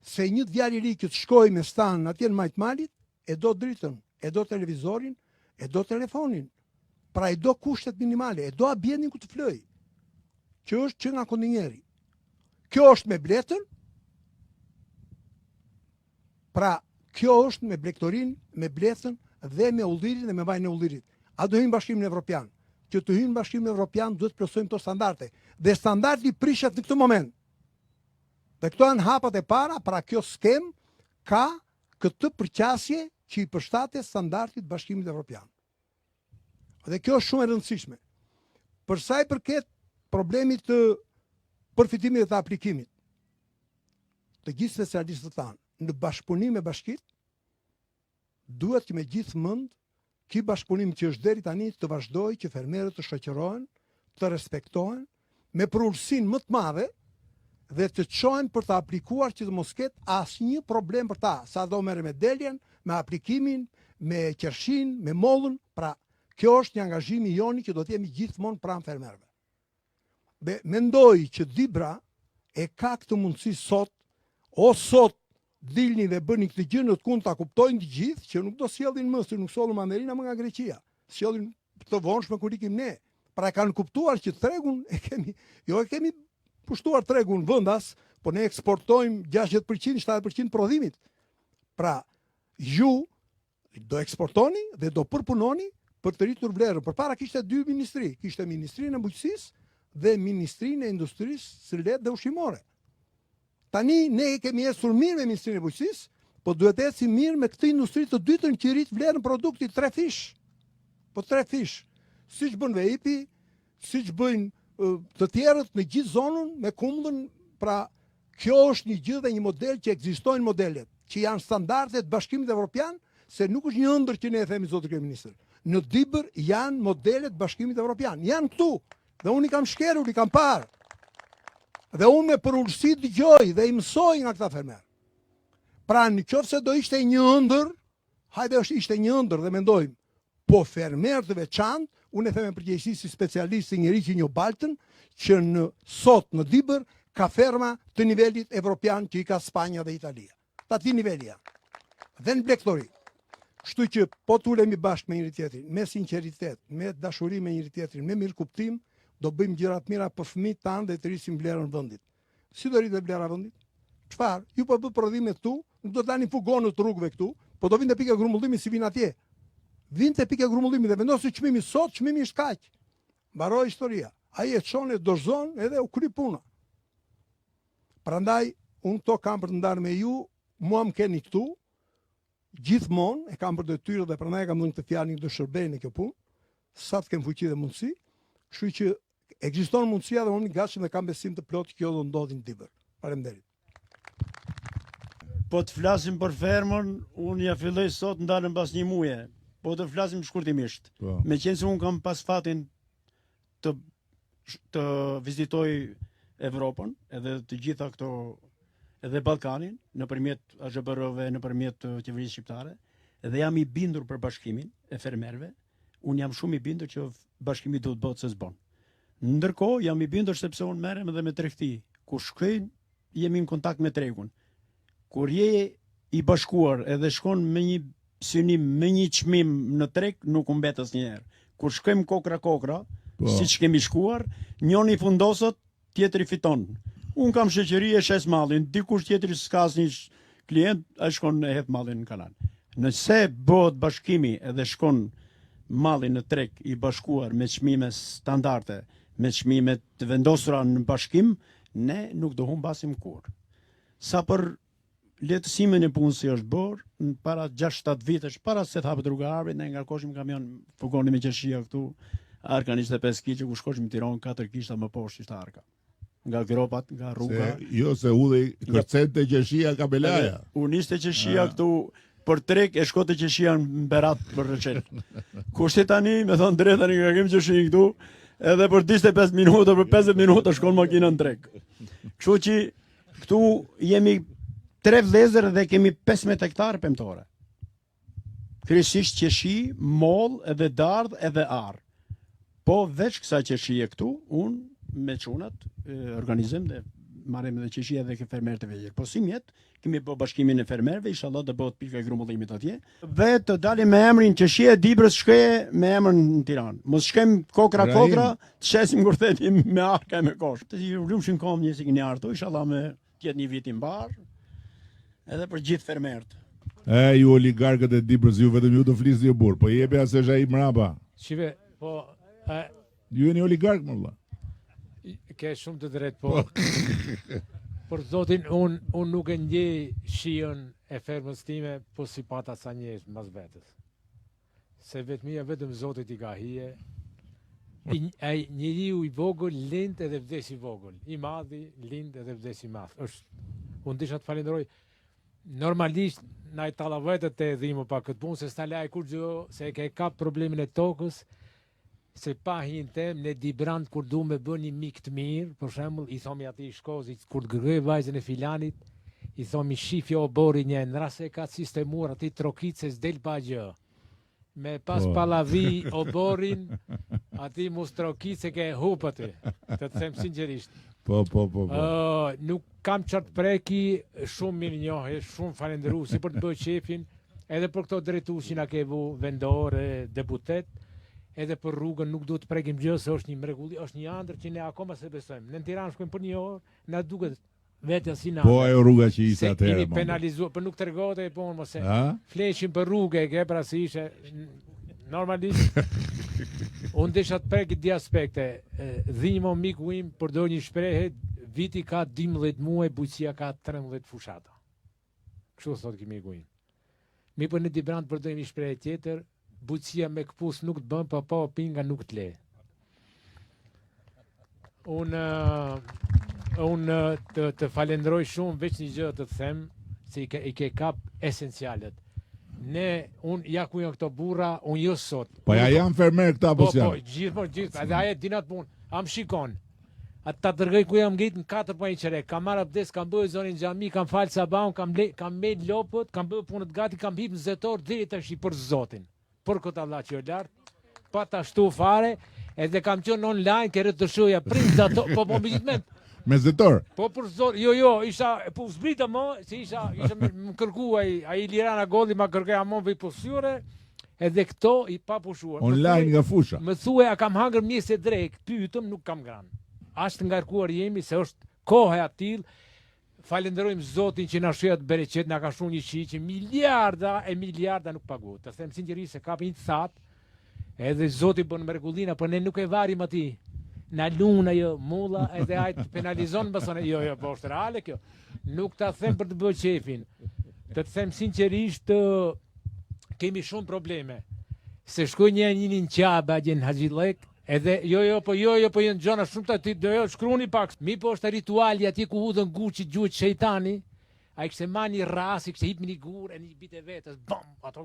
se një djalë i ri që të shkojë me stan atje në Majtmalit, e do dritën, e do televizorin, e do telefonin. Pra e do kushtet minimale, e do ambientin ku të floj, që është që nga kondinjeri. Kjo është me bletën, pra kjo është me blektorin, me bletën dhe me ullirin dhe me vajnë e ullirit. A do hyjmë Bashkimin Evropian? Që të hyjmë Bashkimin Evropian duhet plotësojmë këto standarde. Dhe standardi prishet në këtë moment. Dhe këto janë hapat e para, pra kjo skem ka këtë përqasje që i përshtatet standardit Bashkimit Evropian. Dhe kjo është shumë e rëndësishme. Për sa i përket problemit të përfitimit dhe të aplikimit, të gjithë specialistët tanë, në bashkëpunim me bashkit, duhet që me gjithë mend, ky bashkëpunim që është deri tani të vazhdojë, që fermerët të shoqërohen, të respektohen, me përulësinë më të madhe dhe të çohen për të aplikuar që të mos ketë asnjë problem për ta, sa do merre me deljen, me aplikimin, me qershin, me mollën, pra kjo është një angazhim i joni që do të jemi gjithmonë pranë fermerëve. Mendoj që Dibra e ka këtë mundësi sot, o sot dilni dhe bëni këtë gjë në të kund ta kuptojnë të gjithë që nuk do sjellin më, se nuk sollën mandarina më nga Greqia. Sjellin të vonshme kur ikim ne. Pra kanë kuptuar që tregun e kemi pushtuar tregun vendas, po ne eksportojmë 60%, 70% prodhimit. Pra ju do eksportoni dhe do përpunoni për të rritur vlerën. Përpara kishte dy ministri, kishte Ministrinë e Bujqësisë dhe Ministrinë e Industrisë së lehtë dhe ushqimore. Tani ne kemi ecur mirë me Ministrinë e Bujqësisë, po duhet të ecim mirë me këtë industri të dytën që rrit vlerën produktit 3 fish. Po 3 fish. Siç bën VIP-i, siç bëjnë të tjerët në gjithë zonën me kumllën, pra kjo është një gjë dhe një model që ekzistojnë modelet, që janë standardet Bashkimit Evropian, se nuk është një ëndër që ne e themi zotë kryeministër. Në Dibër janë modelet Bashkimit Evropian, janë këtu, dhe unë i kam shkerur, i kam parë. Dhe unë me përulësi dëgjoj dhe i mësoj nga këta fermerë. Pra në qoftë se do ishte një ëndër, hajde ishte një ëndër dhe mendojmë, po fermerë të veçantë, unë e them me përgjegjësi si specialist, si njëri që njoh Baltën, që sot në Dibër ka ferma të nivelit evropian që i ka Spanja dhe Italia. Ta ti niveli janë. Dhe në blektori. Kështu që po të ulemi bashkë me njëri tjetrin, me sinqeritet, me dashuri me njëri tjetrin, me mirë kuptim, do bëjmë gjëra të mira për fëmijët tanë dhe të rrisim vlerën e vendit. Si do rritet vlera e vendit? Çfarë? Ju po bëj prodhime këtu, nuk do tani fugonë të rrugëve këtu, po do vinte pika grumullimi si vin atje. Vinte pika grumullimi dhe vendosi çmimi sot, çmimi është kaq. Mbaroi historia. Ai e çon e dorzon edhe u kry puna. Prandaj unë këto kam për të ndarë me ju, mua më keni këtu, gjithmonë e kam për detyrë dhe prandaj kam dhënë këtë fjalë të shërbej në kjo punë, sa të kem fuqi dhe mundësi, kështu që ekziston mundësia dhe unë gatshëm dhe kam besim të plotë që kjo do ndodhi në Dibër. Faleminderit. Po të flasim për fermën, unë ja filloj sot ndalën pas një muaje. Po të flasim shkurtimisht. Me qenë se unë kam pas fatin të vizitoj Evropën, edhe të gjitha këto, edhe Ballkanin, nëpërmjet AZBR-ve, nëpërmjet qeverisë shqiptare, dhe jam i bindur për bashkimin e fermerëve. Unë jam shumë i bindur që bashkimi duhet bëhet se s'bën. Ndërkohë jam i bindur sepse unë merrem edhe me tregti. Kur shkojnë, jemi në kontakt me tregun. Kur je i bashkuar edhe shkon me një synim, me një çmim në treg, nuk u mbet asnjëherë. Kur shkojmë kokra, siç kemi shkuar, njëri fundosët, tjetri fiton. Unë kam shoqëri e shes mallin, dikush tjetri s'ka asnjë klient, ai shkon e hedh mallin në kanal. Nëse bëhet bashkimi edhe shkon malli në treg i bashkuar me çmime standarde, me çmime të vendosura në bashkim, ne nuk do humbasim kurrë. Sa për lehtësimin e punës që është bërë, në para 6-7 vitesh, para se të hapet rruga Arbrit, ne ngarkoshim kamion, fugonim me qeshia këtu, arka 25 kg, ku shkoshim në Tiranë 4 kishta më poshtë ishte arka. Nga gropat, nga rruga. Se udhej kërcente qeshia kabelaja. Unë ishte qeshia këtu për treg e shkote qeshia në Berat për rëqel. Kushti tani, me thonë drejta një nga kemë qeshia këtu, edhe për 25 minuta, për 50 minuta shkon makina në treg. Kështu që këtu jemi 3 vlezër dhe kemi 15 hektarë pemtore. Kryesisht qeshi, moll, edhe dardh, edhe arë. Po veç kësa qeshie këtu, unë me çunat organizim dhe marrim edhe qeshia dhe ke fermerët e vegjël. Po si mjet, kemi bë bashkimin e fermerëve, inshallah do bëhet pika e grumbullimit atje. Dhe të dalim me emrin qeshia e Dibrës shkëje me emrin në Tiranë. Mos shkem kokra, të shesim kur thetim me arka e me kosh. Të lumshin kom një si keni ardhur, inshallah me tjetë një vit i mbar. Edhe për gjithë fermerët. Ju oligarkët e Dibrës, ju vetëm ju të flisni ju burr, po jepi asë është ai mrapa. Shive, po Ju jeni oligark më valla. ke shumë të drejtë, po. Për zotin, unë nuk e ndjej shion e fermës time, po si pata sa njerëz mbas vetës. Se vetëmia vetëm zotit i ka hije. Ai njeriu i vogël lind edhe vdes i vogël. I madhi lind edhe vdes i madh. Unë disha të falenderoj. Normalisht na i tallavetët e dhimë pa këtë punë, se s'ta laj kur gjë, se ke kap problemin e tokës, se pa hin tem në Dibrand kur du me bë një mik të mirë, për shembull, i thomi atij shkozit kur të gërgoj vajzën e filanit, i thomi shifja o bori një, në rast se ka sistemuar atij trokit se s'del pa gjë. Me pas pallavi o borin, atij mos trokit se ke hupët e, të them sinqerisht. Po. Nuk kam qatë preki, shumë mirë njohë, shumë falenderuesi për të bëjë qefin, edhe për këto drejtuesi na ke vu vendore, deputet, edhe për rrugën nuk duhet të prekim gjë, se është një mrekulli, është një ëndër që ne akoma se besojmë. Në Tiranë shkojmë për një orë, na duket vetëm si na. Po ajo rruga që ishte se atëherë. kemi penalizuar, për nuk tregohet e po mos e. Fleshin për rrugë, ke pra si ishte normalisht. Unë desha të prekit di aspekte. Dhimo miku im përdor një shprehje, viti ka 12 muaj, bujqësia ka 13 fushata. Kështu thot ki miku im. Mi për në Dibrand përdor një shprehje tjetër, bujqësia me këpus nuk të bën, pa pinga nuk të le. Unë të falenderoj shumë, veç një gjë të them, se i ke kap esencialet. Unë ja ku janë këto burra, unë jo sot. Po ja janë fermer këta apo Po, gjithë, edhe aje dinat punë, am shikon. Atë ta dërgoj ku jam ngrit në 4 po 1 qerek, kam marrë abdes, kam bëjë zonin xhami, kam falë sabahun, kam mel lopët, kam bëjë punët gati, kam hip në zetor deri tash për Zotin. Për këtë Allah që jo lartë, pa ta shtu fare, edhe kam qenë online, kërë të shoja, prind zato, po me gjithmet. Me zetor? Po për Zot, jo, isha, po zbrita më, se isha më kërku ai Lirana Golli, ma kërkej amon vej posyure, edhe këto i pa pushuar. Online nga fusha. Më thuaj, a kam hangër mjesë e drejk, pyetëm, nuk kam gran. Ashtë ngarkuar jemi, se është kohë e atil, falenderojmë Zotin që na shëjat bereqet, na ka shumë një shiqi, miliarda nuk paguhet. Të them sinqerisht se kap një thatë, edhe Zoti bën mrekullina, por ne nuk e varim atij. Na luna jo mulla, edhe ai të penalizon bësone, jo, po është reale kjo. Nuk ta them për të bërë qefin. Të them sinqerisht, kemi shumë probleme. Se shkoj një qaba gjen Haxhillek, edhe po janë gjona shumë të shkruani pak. Mi po është rituali atje ku hudhën Guçi gjuhët shejtani. Ai kishte marrë një ras, kishte hip një gurë, një bit e vetës, bam, ato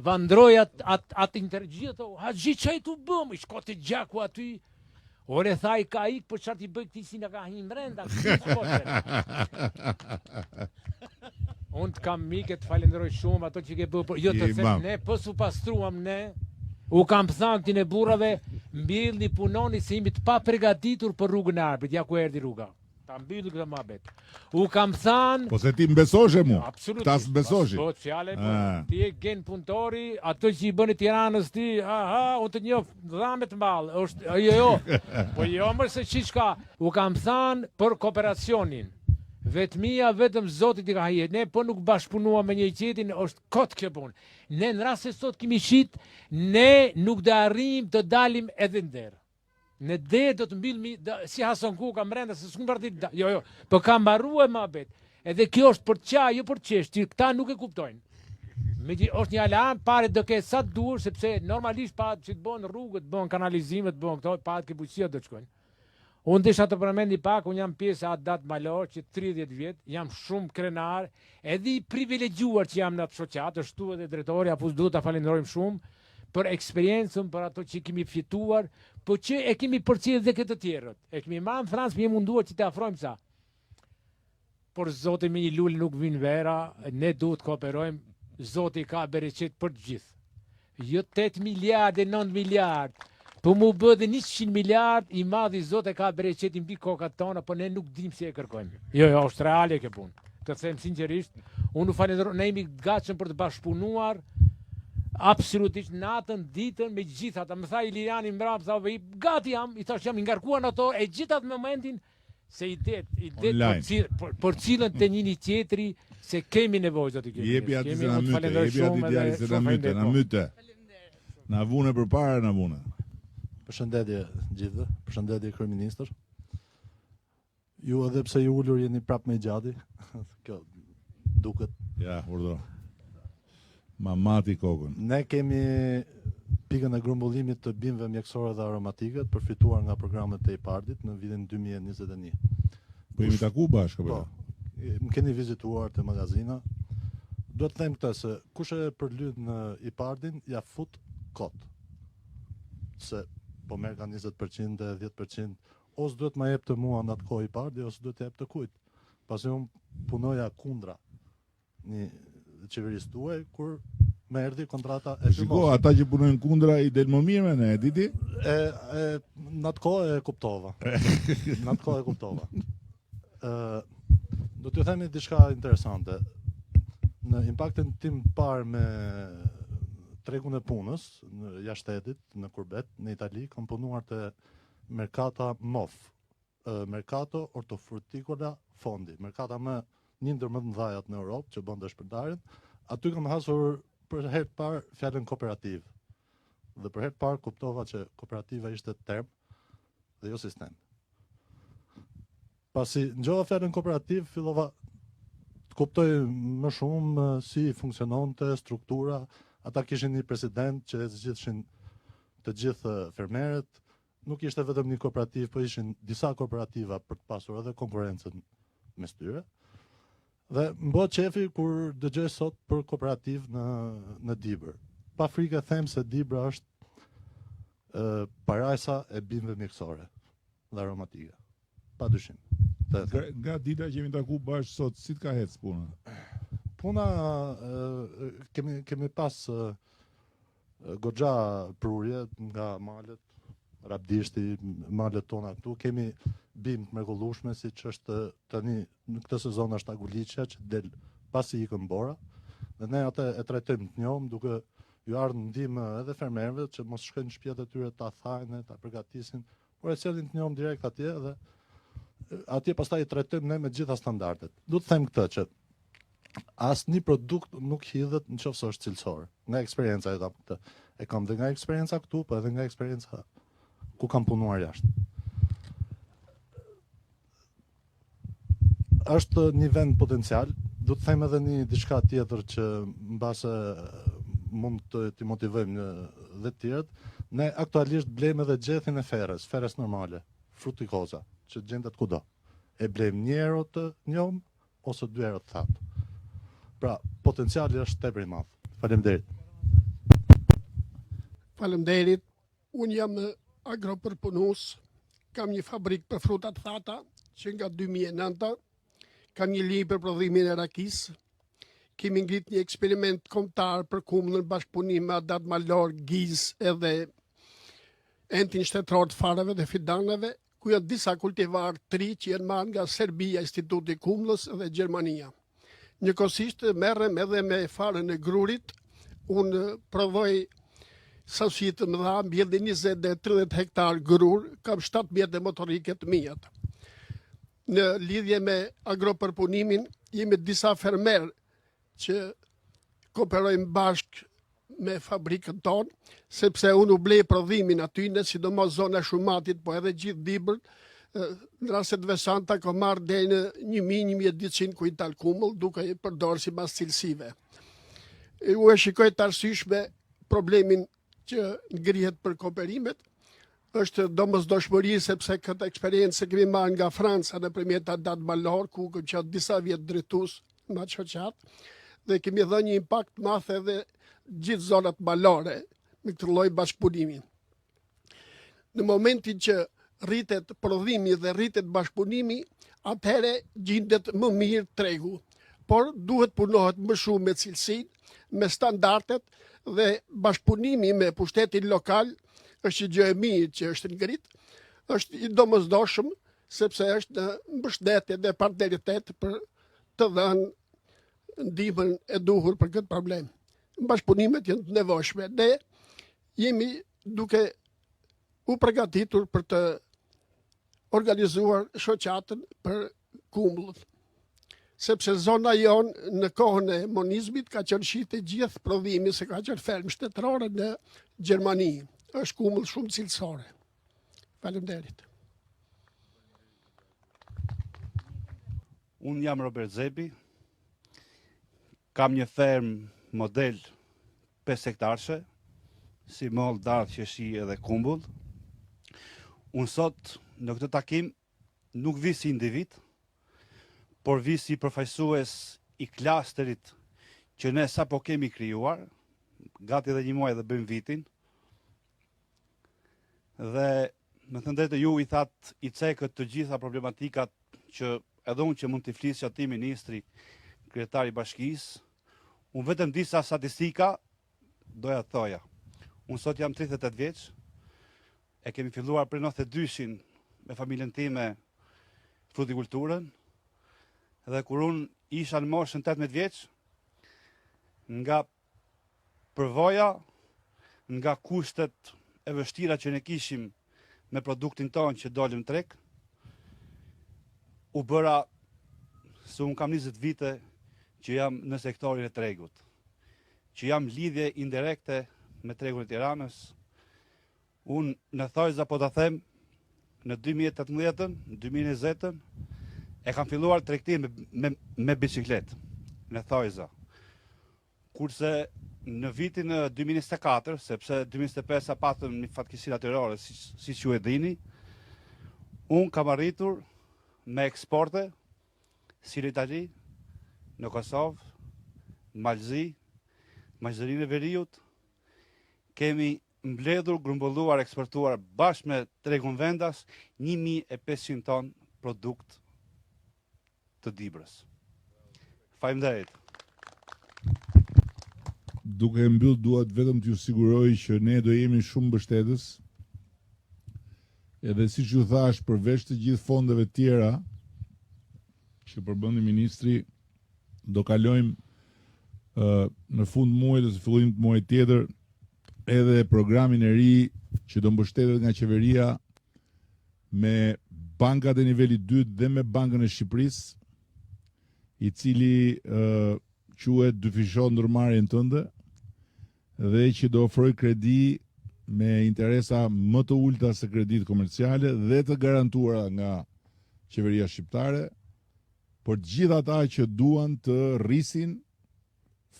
vandrojat atë intergjit, ato, Haxhi çaj tu bëm, i shkoti gjaku aty. Ore tha i ka ik, për çfarë ti bëj këti si na ka hin brenda. Unë të kam mike, të falenderoj shumë ato që ke bërë, jo të them ne, po su pastruam ne. U kam thënë këtyn e burrave, mbillni punoni se jemi të pa përgatitur për rrugën e arbrit, ja ku erdhi rruga. Ta mbylli këtë muhabet. U kam thënë. Po se ti mbesoshe mu. Absolutisht. Ta s'besoshi. Po fjalë po. Ti je gen punëtori, ato që i bëni Tiranës ti, unë të njoh dhamet mball. Është jo. Po jo më se çiçka. U kam thënë për kooperacionin. Vetmia vetëm Zoti i ka hije. Ne po nuk bashkëpunuam me një tjetrin, është kot kjo punë. Ne në rast se sot kemi shit, ne nuk do arrijm të dalim edhe nder. Në dhe do të mbillmi, si Hasan Kuka mrenda, se s'kun partit, jo, po ka mbarruar muhabet. Edhe kjo është për çaj, jo për çesh, këta nuk e kuptojnë. Është një alarm, pare do ke sa të duhur, sepse normalisht pahet që të bën rrugët, të bën kanalizimet, të bën këto, pahet që bujqësia do të shkojnë. Unë desha të përmendi pak, unë jam pjesë atë datë malor, që 30 vjet, jam shumë krenar, edhe i privilegjuar që jam në atë shoqat, është tu edhe drejtori, apo duhet ta falenderojmë shumë për eksperiencën, për ato që kemi fituar, po që e kemi përcjell dhe këtë tjerët. E kemi marrë në Francë, më munduar që të afrojmë sa. Por Zoti me një lule nuk vin vera, ne duhet kooperojmë, Zoti ka bereqet për të gjithë. Jo 8 miliardë, 9 miliardë. Po mu bë dhe 100 miliard i madh i Zot e ka bereqetin mbi kokat tona, po ne nuk dim si e kërkojmë. Jo, është reale kjo punë. Të them sinqerisht, unë falenderoj, ne jemi gatshëm për të bashkëpunuar absolutisht natën, ditën me gjithë ata. Më tha Iliriani mbrapa, gati jam, i thash jam i ngarkuar në ato e gjithat në momentin se i det për cilën të njëri tjetri se kemi nevojë zoti kemi. Jepi aty se na myte, jepi aty djalë se na myte. Na vune përpara na vune. Përshëndetje gjithëve, përshëndetje kryeministër. Ju edhe pse ju ulur jeni prap me gjati. Kjo duket. Ja, urdhro. Mamati kokën. Ne kemi pikën e grumbullimit të bimëve mjekësore dhe aromatike të përfituar nga programet e IPARD-it në vitin 2021. Po jemi taku bashkë apo? Po. Më keni vizituar te magazina. Duhet të them këtë se kush e përlyet në IPARD-in ja fut kot. Se po merr ka 20% e 10%, ose duhet ma jep të mua në atë kohë IPARD-i, ose duhet të jep të kujt. Pasi unë punoja kundra një qeverisë tuaj kur më erdhi kontrata e firmos. Shiko, ata që punojnë kundra i del më mirë me ne, diti? Në atë kohë e kuptova. Në atë kohë e kuptova. Do t'ju themi diçka interesante. Në impaktin tim parë me tregun e punës në jashtë shtetit, në Kurbet, në Itali, kam punuar te Mercata MOF, Mercato Ortofruticola Fondi, Mercata më një ndër më të mëdhajat në Europë që bën shpërndarjen. Aty kam hasur për herë të parë fjalën kooperativ. Dhe për herë të parë kuptova që kooperativa ishte term dhe jo sistem. Pasi ngjova fjalën kooperativ, fillova të kuptoj më shumë si funksiononte struktura. Ata kishin një president që e zgjidhshin të gjithë fermerët. Nuk ishte vetëm një kooperativ, po ishin disa kooperativa për të pasur edhe konkurrencën mes tyre. Dhe më bë qefi kur dëgjoj sot për kooperativ në Dibër. Pa frikë them se Dibra është parajsa e bimëve mjekësore dhe aromatike. Pa dyshim. Nga dita që jemi taku bashkë sot, si të ka hecë puna? Puna kemi pas goxha prurje nga malet, Rabdishti, malet tona këtu, kemi bimë të mrekullueshme siç është tani në këtë sezon është aguliçja që del pasi ikën bora, dhe ne atë e trajtojmë të njohëm duke ju ardhur ndihmë edhe fermerëve që mos shkojnë në shtëpiat e tyre ta thajnë, ta përgatisin, por e sjellin të njohëm direkt atje dhe atje pastaj i trajtojmë ne me të gjitha standardet. Du të them këtë që asnjë produkt nuk hidhet nëse është cilësor. Nga eksperienca e kam këtë. E kam dhe nga eksperienca këtu, po edhe nga eksperienca ku kam punuar jashtë. Është një vend potencial, du të them edhe një diçka tjetër që mbase mund të motivojmë dhe të tjerët. Ne aktualisht blejmë edhe gjethin e ferres normale, frutikoza, që gjendet kudo. E blejmë një herë të njohëm ose 2 herë të thatë. Pra, potenciali është tepër i madh. Faleminderit. Faleminderit. Unë jam agropërpunues, kam një fabrikë për fruta të thata që nga 2009 kam një linjë për prodhimin e rakisë. Kemi ngrit një eksperiment kombëtar për kumllën bashkëpunim me Adat Malor, Giz edhe entin shtetëror të fareve dhe fidaneve, ku janë disa kultivar tri që janë marrë nga Serbia, Instituti i Kumllës dhe Gjermania. Njëkohësisht merrem edhe me farën e grurit. Unë prodhoj sasi të mëdha, mbi 20 dhe 30 hektar grur, kam 17 motorike të mia. Në lidhje me agropërpunimin, jemi disa fermerë që kooperojmë bashkë me fabrikën tonë, sepse unë u blej prodhimin aty, në sidomos zona Shumatit, po edhe gjithë Dibër, në rastet veçanta ka marrë deri në 1000-1200 kuintal kumëll, duke i përdorur sipas cilësive. U e shikoj të arsyeshme problemin që ngrihet për kooperimet, është domosdoshmëri sepse këtë eksperiencë kemi marrë nga Franca nëpërmjet Adat Malor, ku kam qenë disa vjet drejtues në atë shoqat, dhe kemi dhënë një impakt madh edhe gjithë zonat malore me këtë lloj bashkëpunimi. Në momentin që rritet prodhimi dhe rritet bashkëpunimi, atëherë gjendet më mirë tregu, por duhet punohet më shumë me cilësinë, me standardet dhe bashkëpunimi me pushtetin lokal është një gjë e mirë që është ngrit, është i domosdoshëm sepse është në mbështetje dhe partneritet për të dhënë ndihmën e duhur për këtë problem. Bashkëpunimet janë të nevojshme. Ne jemi duke u përgatitur për të organizuar shoqatën për kumbullët. Sepse zona jonë në kohën e monizmit ka qenë shitë gjithë prodhimi se ka qenë fermë shtetërore në Gjermani. Është kumbull shumë cilësore. Faleminderit. Unë jam Robert Zepi, kam një fermë model 5 hektarshe, si mollë, dardhë, qeshi edhe kumbull. Unë sot në këtë takim nuk vi si individ, por vi si përfaqësues i klasterit që ne sapo kemi krijuar, gati edhe 1 muaj dhe bëjmë vitin. Dhe me thënë drejtë ju i that i cekët të gjitha problematikat që edhe unë që mund t'i flisë që ati ministri, kryetari bashkisë, unë vetëm disa statistika doja të thoja. Unë sot jam 38 vjeç, e kemi filluar për 92-shin me familjen time frutikulturën, dhe kur unë isha në moshën 18 vjeç, nga përvoja, nga kushtet e vështira që ne kishim me produktin tonë që dolim treg, u bëra se unë kam 20 vite që jam në sektorin e tregut, që jam lidhje indirekte me tregun e Tiranës. Unë në thojza po të them, në 2018, në 2020, e kam filluar tregtin me bicikletë, në thojza. Kurse në vitin 2024, sepse 2025 patëm një fatkeqësi natyrore, si që e dini, unë kam arritur me eksporte, si në Itali, në Kosovë, në Malzi, Maqedoninë e Veriut, kemi mbledhur, grumbulluar, eksportuar bashkë me tregun vendas 1500 ton produkt të Dibrës. Faleminderit. Duke mbyll duat vetëm t'ju siguroj që ne do jemi shumë mbështetës. Edhe siç ju thash, përveç të gjithë fondeve tjera që përmendi ministri, do kalojmë në fund muajit ose fillim të muajit tjetër edhe programin e ri që do mbështetet nga qeveria me bankat e nivelit 2 dhe me Bankën e Shqipërisë, i cili quhet dyfishon ndërmarrjen tënde dhe që do ofroj kredi me interesa më të ulta se kreditë komerciale dhe të garantuara nga qeveria shqiptare, por gjithë ata që duan të rrisin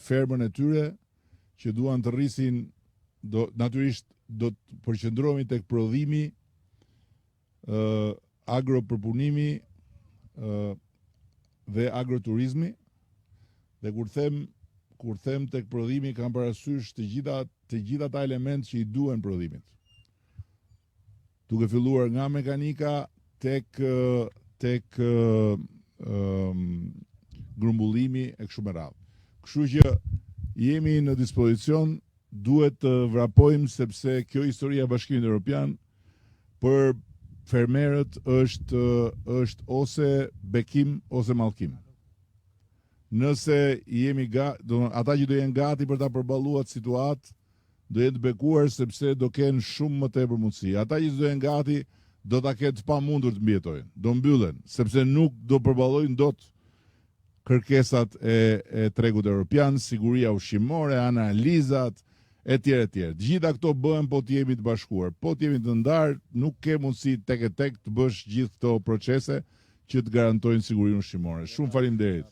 fermën e tyre, që duan të rrisin, natyrisht do të përqendrohemi tek prodhimi, agropërpunimi dhe agroturizmi. Dhe kur them tek prodhimi, kam parasysh të gjitha ata element që i duhen prodhimit. Duke filluar nga mekanika tek grumbullimi e kështu me radhë. Kështu që jemi në dispozicion, duhet të vrapojmë sepse kjo historia e Bashkimit Evropian për fermerët është ose bekim ose mallkim. Nëse jemi ata që do jenë gati për ta përballuar situatë, do jenë të bekuar sepse do kenë shumë më tepër mundësi. Ata që do jenë gati do ta kenë të pamundur të mbijetojnë, do mbyllen, sepse nuk do përballojnë dot kërkesat e tregut evropian, siguria ushqimore, analizat, etj. Të gjitha këto bëhen po të jemi të bashkuar, po të jemi të ndarë, nuk ke mundësi tek e tek të bësh gjithë këto procese që të garantojnë sigurinë ushqimore. Shumë faleminderit.